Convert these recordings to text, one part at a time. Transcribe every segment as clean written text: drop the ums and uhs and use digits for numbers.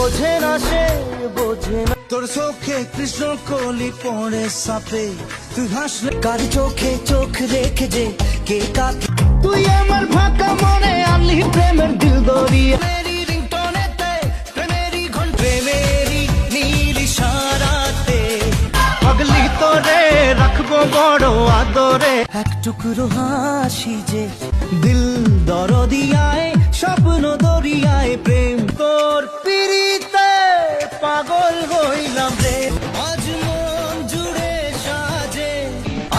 বোঝে না সে বোঝে না। তোর চোখে কৃষ্ণ কলি পড়ে সাপে, তুই হাসলে কার চোখে চোখ রেখে যে কে কাকে। তুই আমার ফাঁকা মনে আনলি প্রেমের দিল দরিয়া। প্রেমেরই রিংটোনেতে, প্রেমেরই ঘন্টা, প্রেমেরই নীল ইশারাতে পাগলি তোরে রাখবো বড় আদরে। এক টুকরো হাসি যে দিল দরদিয়ায় স্বপ্ন দরিয়ায় প্রেম তোর পিরিতে পাগল হইলাম রে। আজ মন জুড়ে সাজে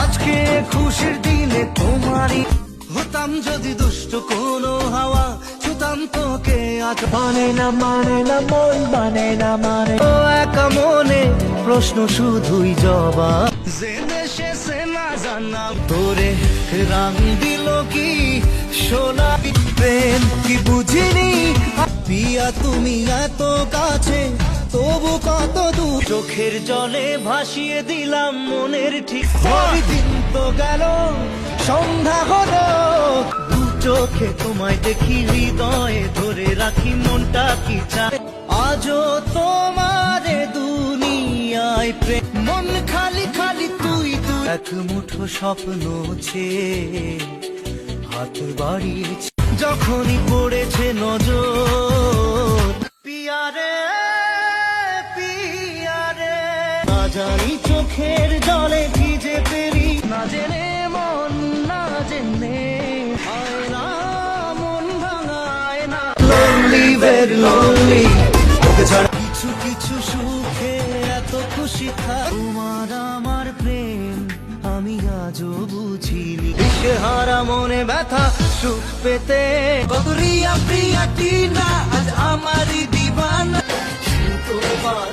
আজকে খুশির দিনে তোমারই। হতাম যদি দুষ্ট কোনো হাওয়া, ছুতাম তোকে আজ। মানে না মন মানে না মানে ও একা মনে প্রশ্ন শুধুই জবাব। জেনে শেষে না জানাম তোরে রাং দিল কি সোনা প্রেম কি বুঝিনি পিয়া তুমি এত কাছে তবু কত দূর। চোখের জলে ভাসিয়ে দিলাম মনের ঠিক দিন তো গেল সন্ধ্যা হলো। দু চোখে তোমায় দেখি হৃদয়ে ধরে রাখি মনটা কি চায়। আজও তোমারে দুনিয়ায় প্রেম মন খালি খালি তুই তুই। এক মুঠো স্বপ্ন ছে হাত বাড়িয়েছে যখনই পড়েছে নজর। পিয়ারে পিয়ারে না জানি চোখের জলে ভিজে ফেরি না জেনে মন না জেনে হয় না মন ভাঙায় না। লোনলি ভেরি লোনলি তোকে ছাড়া কিছু কিছু সুখে এত খুশি থাক। তোমার আমার প্রেম আমি আজও বুঝিনি। দিশেহারা মনে ব্যথা সুখ পেতে কত রিয়া প্রিয়া টিনা আজ আমারই দিবানা। তোমার